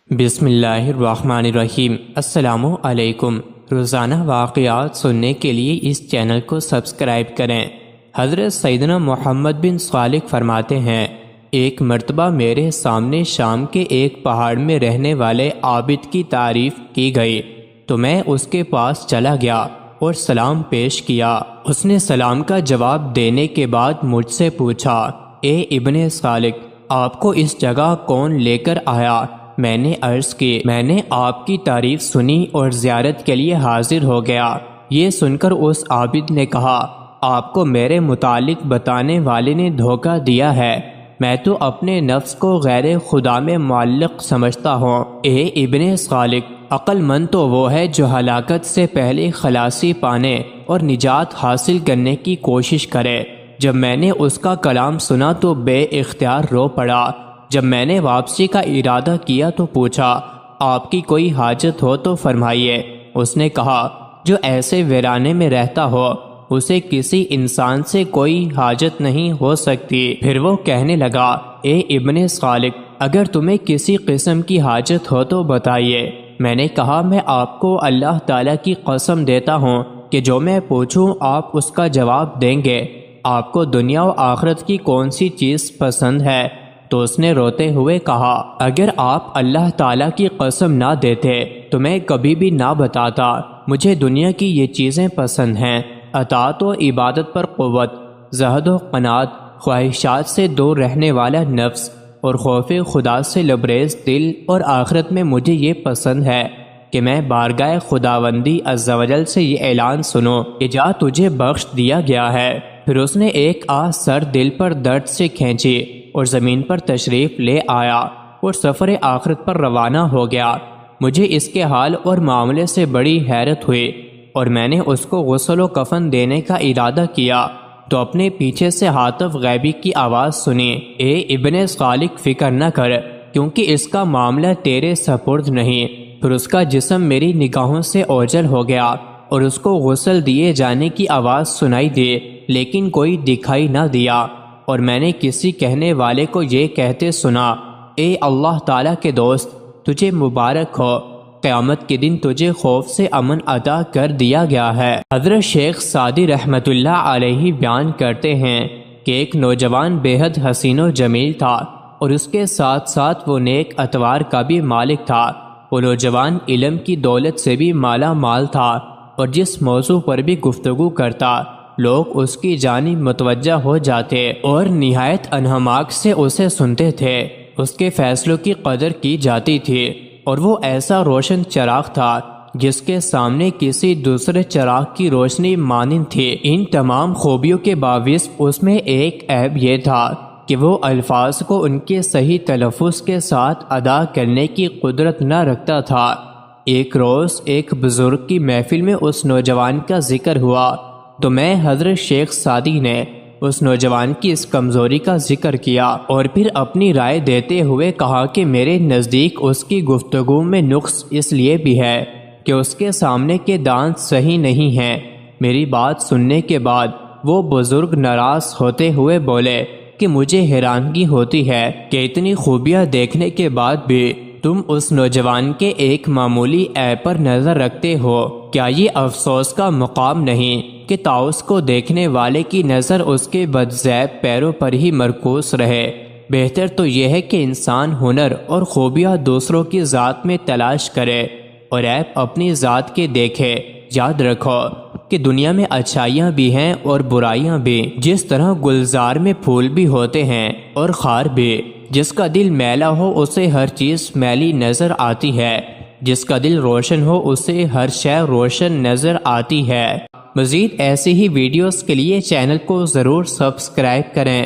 بسم اللہ الرحمن الرحیم۔ السلام علیکم۔ روزانہ واقعات سننے کے لیے اس چینل کو سبسکرائب کریں۔ حضرت سیدنا محمد بن صالح فرماتے ہیں، ایک مرتبہ میرے سامنے شام کے ایک پہاڑ میں رہنے والے عابد کی تعریف کی گئی تو میں اس کے پاس چلا گیا اور سلام پیش کیا۔ اس نے سلام کا جواب دینے کے بعد مجھ سے پوچھا، اے ابن صالح، آپ کو اس جگہ کون لے کر آیا؟ میں نے عرض کی، میں نے آپ کی تعریف سنی اور زیارت کے لیے حاضر ہو گیا۔ یہ سن کر اس عابد نے کہا، آپ کو میرے متعلق بتانے والے نے دھوکہ دیا ہے، میں تو اپنے نفس کو غیر خدا میں معلق سمجھتا ہوں۔ اے ابن صالح، عقل مند تو وہ ہے جو ہلاکت سے پہلے خلاصی پانے اور نجات حاصل کرنے کی کوشش کرے۔ جب میں نے اس کا کلام سنا تو بے اختیار رو پڑا۔ جب میں نے واپسی کا ارادہ کیا تو پوچھا، آپ کی کوئی حاجت ہو تو فرمائیے۔ اس نے کہا، جو ایسے ویرانے میں رہتا ہو اسے کسی انسان سے کوئی حاجت نہیں ہو سکتی۔ پھر وہ کہنے لگا، اے ابن صالح، اگر تمہیں کسی قسم کی حاجت ہو تو بتائیے۔ میں نے کہا، میں آپ کو اللہ تعالیٰ کی قسم دیتا ہوں کہ جو میں پوچھوں آپ اس کا جواب دیں گے۔ آپ کو دنیا و آخرت کی کون سی چیز پسند ہے؟ تو اس نے روتے ہوئے کہا، اگر آپ اللہ تعالیٰ کی قسم نہ دیتے تو میں کبھی بھی نہ بتاتا۔ مجھے دنیا کی یہ چیزیں پسند ہیں، اطاعت و عبادت پر قوت، زہد و قناعت، خواہشات سے دور رہنے والا نفس اور خوف خدا سے لبریز دل، اور آخرت میں مجھے یہ پسند ہے کہ میں بارگاہ خداوندی عز و جل سے یہ اعلان سنوں کہ جا تجھے بخش دیا گیا ہے۔ پھر اس نے ایک سر دل پر درد سے کھینچی اور زمین پر تشریف لے آیا اور سفر آخرت پر روانہ ہو گیا۔ مجھے اس کے حال اور معاملے سے بڑی حیرت ہوئی اور میں نے اس کو غسل و کفن دینے کا ارادہ کیا تو اپنے پیچھے سے ہاتف غیبی کی آواز سنی، اے ابن صالح، فکر نہ کر، کیونکہ اس کا معاملہ تیرے سپرد نہیں۔ پھر اس کا جسم میری نگاہوں سے اوجھل ہو گیا اور اس کو غسل دیے جانے کی آواز سنائی دی، لیکن کوئی دکھائی نہ دیا، اور میں نے کسی کہنے والے کو یہ کہتے سنا، اے اللہ تعالیٰ کے دوست، تجھے مبارک ہو، قیامت کے دن تجھے خوف سے امن عطا کر دیا گیا ہے۔ حضرت شیخ سعدی رحمۃ اللہ علیہ بیان کرتے ہیں کہ ایک نوجوان بے حد حسین و جمیل تھا اور اس کے ساتھ ساتھ وہ نیک اتوار کا بھی مالک تھا۔ وہ نوجوان علم کی دولت سے بھی مالا مال تھا اور جس موضوع پر بھی گفتگو کرتا لوگ اس کی جانب متوجہ ہو جاتے اور نہایت انہماک سے اسے سنتے تھے۔ اس کے فیصلوں کی قدر کی جاتی تھی اور وہ ایسا روشن چراغ تھا جس کے سامنے کسی دوسرے چراغ کی روشنی مانند تھی۔ ان تمام خوبیوں کے باوجود اس میں ایک عیب یہ تھا کہ وہ الفاظ کو ان کے صحیح تلفظ کے ساتھ ادا کرنے کی قدرت نہ رکھتا تھا۔ ایک روز ایک بزرگ کی محفل میں اس نوجوان کا ذکر ہوا تو میں حضرت شیخ سعدی نے اس نوجوان کی اس کمزوری کا ذکر کیا اور پھر اپنی رائے دیتے ہوئے کہا کہ میرے نزدیک اس کی گفتگو میں نقص اس لیے بھی ہے کہ اس کے سامنے کے دانت صحیح نہیں ہیں۔ میری بات سننے کے بعد وہ بزرگ ناراض ہوتے ہوئے بولے کہ مجھے حیرانگی ہوتی ہے کہ اتنی خوبیاں دیکھنے کے بعد بھی تم اس نوجوان کے ایک معمولی عیب پر نظر رکھتے ہو۔ کیا یہ افسوس کا مقام نہیں کہ طاؤس کو دیکھنے والے کی نظر اس کے بدذیب پیروں پر ہی مرکوز رہے؟ بہتر تو یہ ہے کہ انسان ہنر اور خوبیاں دوسروں کی ذات میں تلاش کرے اور عیب اپنی ذات کے دیکھے۔ یاد رکھو کہ دنیا میں اچھائیاں بھی ہیں اور برائیاں بھی، جس طرح گلزار میں پھول بھی ہوتے ہیں اور خار بھی۔ جس کا دل میلا ہو اسے ہر چیز میلی نظر آتی ہے، جس کا دل روشن ہو اسے ہر شے روشن نظر آتی ہے۔ مزید ایسی ہی ویڈیوز کے لیے چینل کو ضرور سبسکرائب کریں۔